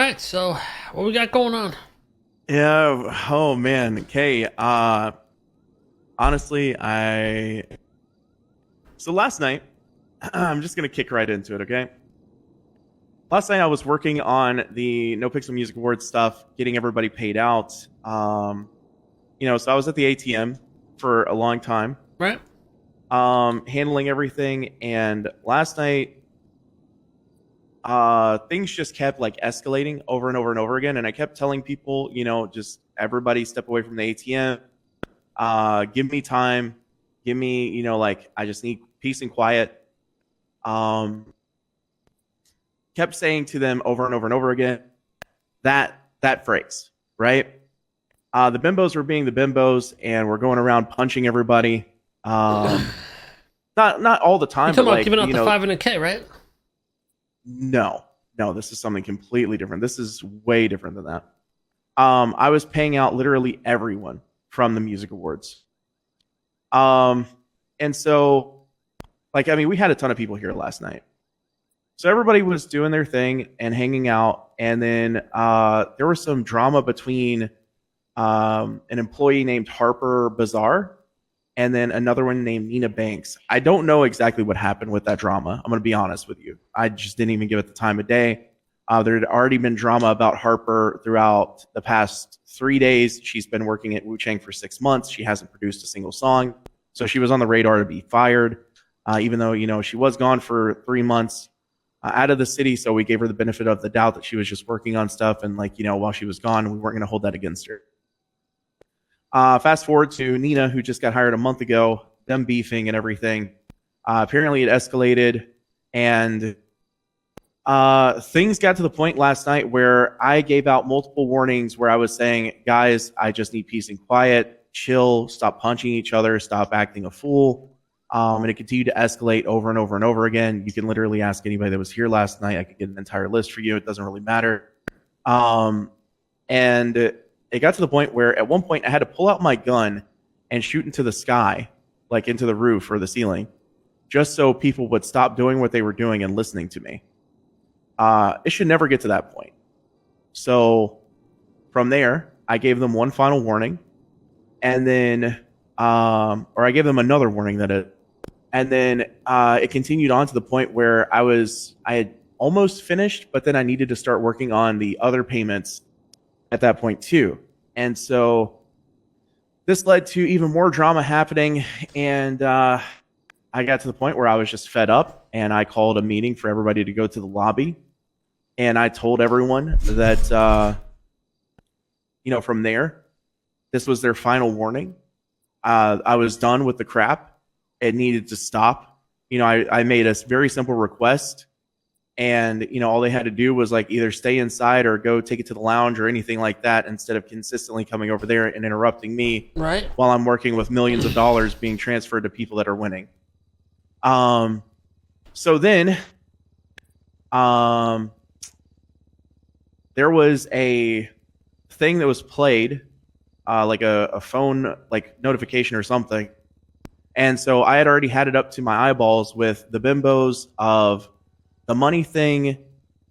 right, so what we got going on? Yeah. Oh man. Okay. Honestly, I so last night I'm just gonna kick right into it. Okay. Last night I was working on the Nopixel Music Awards stuff, getting everybody paid out. So I was at the ATM for a long time, Right? handling everything. And last night, things just kept like escalating over and over and over again. And I kept telling people, just everybody step away from the ATM. Give me time. Give me, like I just need peace and quiet. Um, Kept saying to them over and over and over again that phrase, right? The bimbos were being the bimbos, and we're going around punching everybody. You're Um, not all the time, talking but about like giving out the 500K, right? no, no, this is something completely different. This is way different than that. I was paying out literally everyone from the music awards. Um, and so, like, I mean, we had a ton of people here last night. So everybody was doing their thing and hanging out. And then there was some drama between an employee named Harper Bazaar and then another one named Nina Banks. I don't know exactly what happened with that drama. I'm going to be honest with you. I just didn't even give it the time of day. There had already been drama about Harper throughout the past 3 days. She's been working at Wu Chang for 6 months. She hasn't produced a single song. So she was on the radar to be fired, even though, she was gone for 3 months out of the city. So we gave her the benefit of the doubt that she was just working on stuff. And like, while she was gone, we weren't going to hold that against her. Fast forward to Nina, who just got hired a month ago, them beefing and everything. Apparently it escalated, and things got to the point last night where I gave out multiple warnings where I was saying, guys, I just need peace and quiet, chill, stop punching each other, stop acting a fool. And it continued to escalate over and over and over again. You can literally ask anybody that was here last night. I could get an entire list for you. It doesn't really matter. And it got to the point where at one point I had to pull out my gun and shoot into the sky, like into the roof or the ceiling, just so people would stop doing what they were doing and listening to me. It should never get to that point. So from there, I gave them one final warning, and then, or I gave them another warning and then it continued on to the point where I had almost finished, but then I needed to start working on the other payments at that point too. And so this led to even more drama happening, and I got to the point where I was just fed up, and I called a meeting for everybody to go to the lobby, and I told everyone that from there, this was their final warning. I was done with the crap. It needed to stop. I made a very simple request, and all they had to do was like either stay inside or go take it to the lounge or anything like that, instead of consistently coming over there and interrupting me Right? while I'm working with millions of dollars being transferred to people that are winning. So then there was a thing that was played, like a phone like notification or something. And so I had already had it up to my eyeballs with the bimbos of the money thing,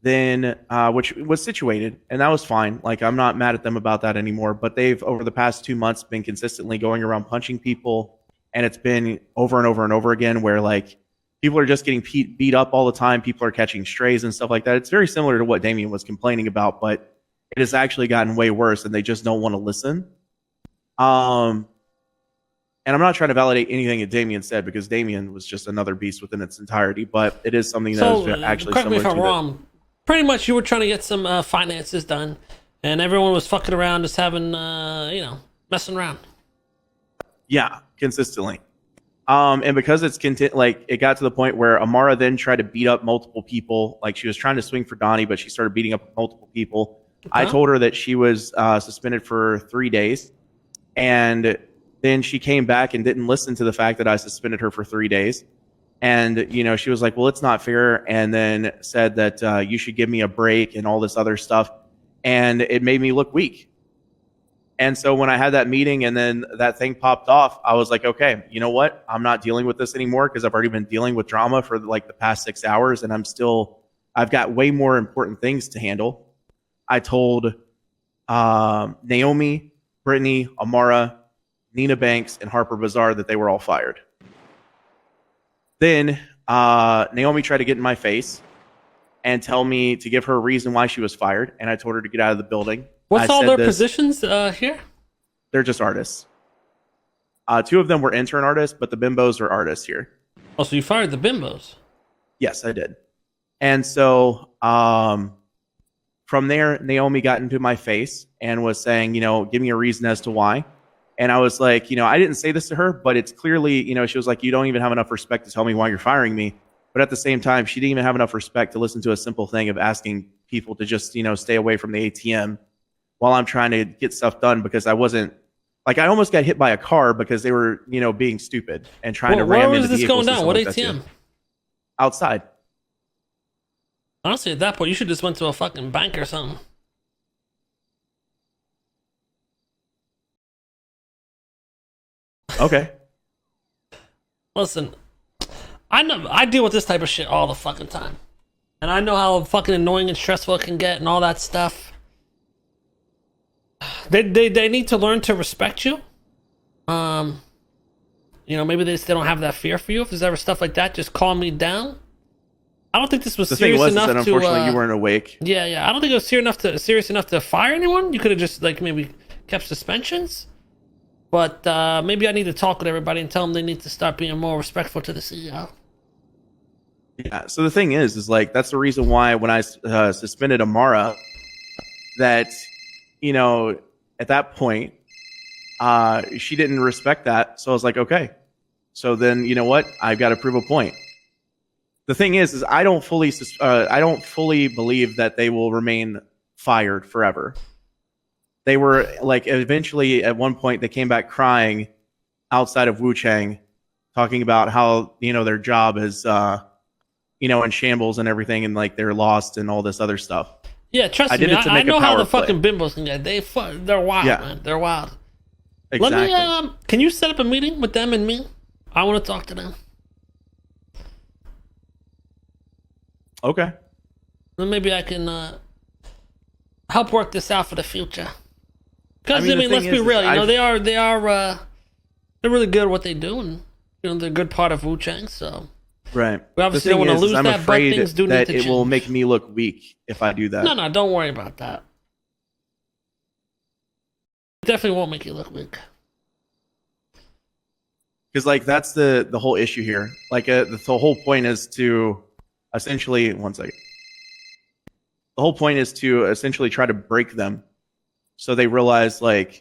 then which was situated, and that was fine. Like, I'm not mad at them about that anymore. But they've, over the past 2 months, been consistently going around punching people, and it's been over and over and over again where like people are just getting beat up all the time. People are catching strays and stuff like that. It's very similar to what Damien was complaining about, but it has actually gotten way worse, and they just don't want to listen. And I'm not trying to validate anything that Damien said, because Damien was just another beast within its entirety, but it is something that So, is actually correct me similar if I'm to wrong. Pretty much you were trying to get some finances done, and everyone was fucking around, just having, messing around. Yeah, consistently. And because it's like it got to the point where Amara then tried to beat up multiple people. Like, she was trying to swing for Donnie, but she started beating up multiple people. Okay. I told her that she was suspended for 3 days, and then she came back and didn't listen to the fact that I suspended her for 3 days. And, she was like, well, it's not fair. And then said that you should give me a break and all this other stuff. And it made me look weak. And so when I had that meeting and then that thing popped off, I was like, okay, you know what? I'm not dealing with this anymore, because I've already been dealing with drama for like the past 6 hours, and I've got way more important things to handle. I told Naomi, Brittany, Amara, Nina Banks, and Harper Bazaar that they were all fired. Then Naomi tried to get in my face and tell me to give her a reason why she was fired, and I told her to get out of the building. What's all their positions here? They're just artists. 2 of them were intern artists, but the bimbos are artists here. Oh, so you fired the bimbos? Yes, I did. And so from there, Naomi got into my face and was saying, give me a reason as to why. And I was like, I didn't say this to her, but it's clearly, she was like, you don't even have enough respect to tell me why you're firing me. But at the same time, she didn't even have enough respect to listen to a simple thing of asking people to just, stay away from the ATM while I'm trying to get stuff done, because I wasn't, I almost got hit by a car because they were, being stupid and trying to ram into vehicles. Where was this going down? What ATM? Outside. Honestly, at that point, you should just went to a fucking bank or something. Okay. Listen, I deal with this type of shit all the fucking time. And I know how fucking annoying and stressful it can get and all that stuff. They need to learn to respect you. Maybe they don't have that fear for you. If there's ever stuff like that, just calm me down. I don't think this was serious enough to... unfortunately, you weren't awake. Yeah. I don't think it was serious enough to fire anyone. You could have just, maybe kept suspensions. But maybe I need to talk with everybody and tell them they need to start being more respectful to the CEO. Yeah, so the thing is that's the reason why when I suspended Amara, that, at that point, she didn't respect that. So I was like, okay. So then, you know what? I've got to prove a point. The thing is I don't fully believe that they will remain fired forever. They were eventually at one point they came back crying outside of Wu Chang, talking about how their job is in shambles and everything, and they're lost and all this other stuff. Yeah, trust me, I know how the fucking bimbos can get. They're wild, man. They're wild. Exactly. Let me. Can you set up a meeting with them and me? I want to talk to them. Okay. Then maybe I can help work this out for the future. Because let's be real. They're really good at what they do, and they're a good part of Wu Chang. So right. We obviously don't want to lose I'm that, but things do need to change. It will make me look weak if I do that. No, don't worry about that. It definitely won't make you look weak. Because that's the whole issue here. The whole point is to essentially 1 second. The whole point is to essentially try to break them, so they realize they're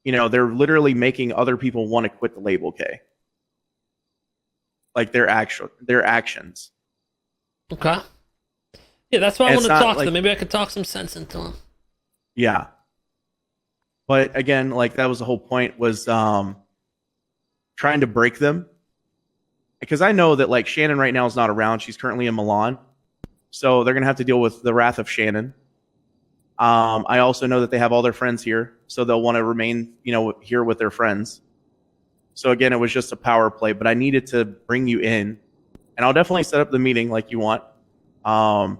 literally making other people want to quit the label K. Their actions. Okay. Yeah, that's why I want to talk to them. Maybe I could talk some sense into them. Yeah. But again, that was the whole point, was trying to break them. Because I know that Shannon right now is not around. She's currently in Milan. So they're going to have to deal with the wrath of Shannon. I also know that they have all their friends here, so they'll want to remain, here with their friends. So again, it was just a power play, but I needed to bring you in, and I'll definitely set up the meeting like you want. But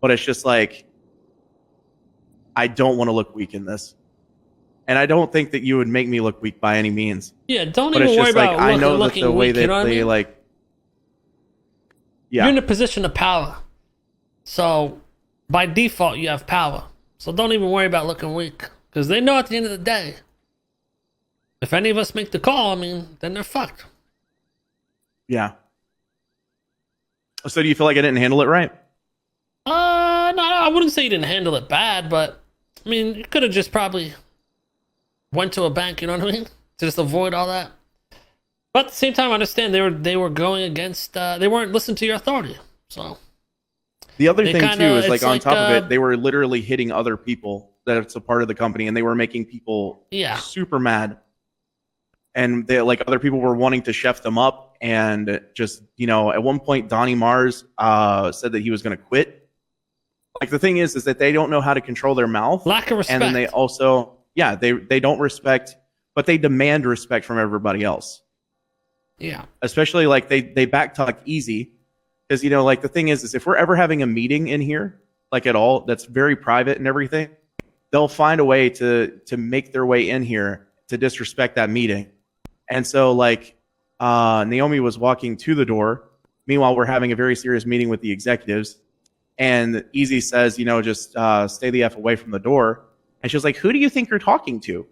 it's just I don't want to look weak in this, and I don't think that you would make me look weak by any means. Yeah, don't even worry about I know that looking the way weak, that they You're in a position of power, so by default you have power. So don't even worry about looking weak, because they know at the end of the day, if any of us make the call, then they're fucked. Yeah. So do you feel like I didn't handle it right? No, I wouldn't say you didn't handle it bad, but you could have just probably went to a bank, you know what I mean? To just avoid all that. But at the same time, I understand they were going against, they weren't listening to your authority. So the other thing too is on top of it, they were literally hitting other people that it's a part of the company, and they were making people super mad. And they other people were wanting to chef them up, and just at one point Donnie Mars said that he was going to quit. The thing is that they don't know how to control their mouth, lack of respect, and then they also they don't respect, but they demand respect from everybody else. Yeah, especially they backtalk easy, because the thing is if we're ever having a meeting in here, like at all, that's very private and everything, they'll find a way to make their way in here to disrespect that meeting. And so like Naomi was walking to the door. Meanwhile, we're having a very serious meeting with the executives. And Easy says, you know, just stay the F away from the door. And she was like, who do you think you're talking to?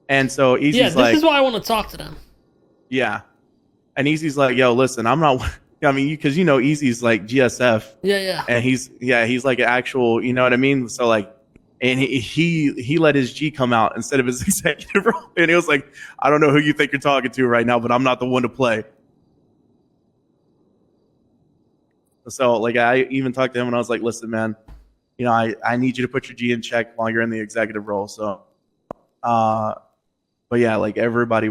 And so Easy's like, this is why I want to talk to them. Yeah. And Easy's like, yo, listen, I'm not, I mean, because, you know, Easy's like GSF. Yeah. And he's like an actual, you know what I mean? So like, and he let his G come out instead of his executive role. And he was like, I don't know who you think you're talking to right now, but I'm not the one to play. So like, I even talked to him and I was like, listen, man, you know, I need you to put your G in check while you're in the executive role. So, but yeah, like everybody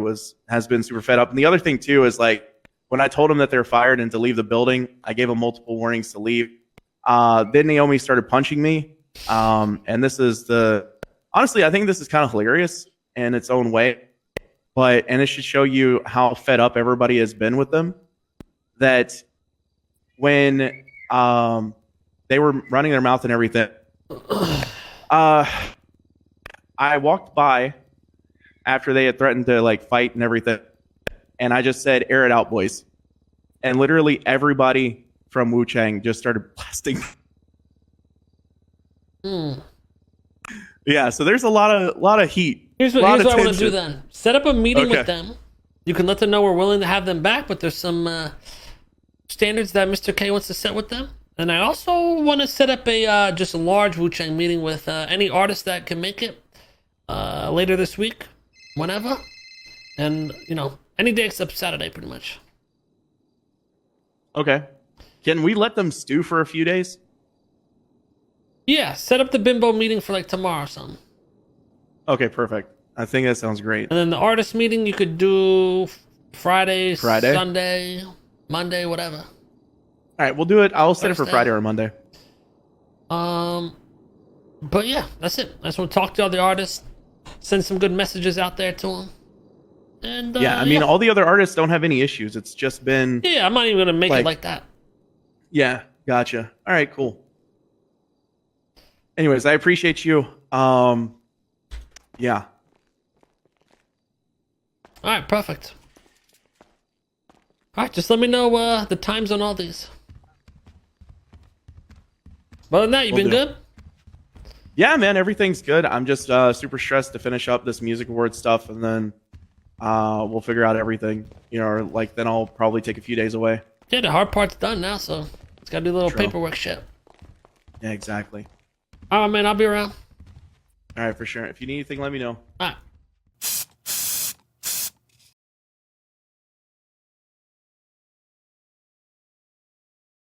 has been super fed up. And the other thing too is like, when I told them that they're fired and to leave the building, I gave them multiple warnings to leave. Then Naomi started punching me. And this is honestly, I think this is kind of hilarious in its own way, and it should show you how fed up everybody has been with them, that when, they were running their mouth and everything, I walked by after they had threatened to like fight and everything. And I just said, air it out, boys. And literally everybody from Wu Chang just started blasting. Yeah, so there's a lot of heat. Here's what I want to do then. Set up a meeting with them. You can let them know we're willing to have them back, but there's some standards that Mr. K wants to set with them. And I also want to set up a just a large Wu Chang meeting with any artist that can make it later this week, whenever. And, you know, any day except Saturday, pretty much. Okay. Can we let them stew for a few days? Yeah, set up the bimbo meeting for like tomorrow or something. Okay, perfect. I think that sounds great. And then the artist meeting you could do Friday, Sunday, Monday, whatever. All right, we'll do it. I'll set it for Friday or Monday. But yeah, that's it. I just want to talk to all the artists, send some good messages out there to them. And yeah, I mean, all the other artists don't have any issues. It's just been... Yeah, I'm not even going to make it like that. Yeah, gotcha. All right, cool. Anyways, I appreciate you. Yeah. All right, perfect. All right, just let me know the times on all these. Other than that, you've been good? Yeah, man, everything's good. I'm just super stressed to finish up this music award stuff, and then we'll figure out everything. You know, or like then I'll probably take a few days away. Yeah, the hard part's done now, so it's got to do a little paperwork shit. Yeah, exactly. All right, man, I'll be around. All right, for sure. If you need anything, let me know. All right.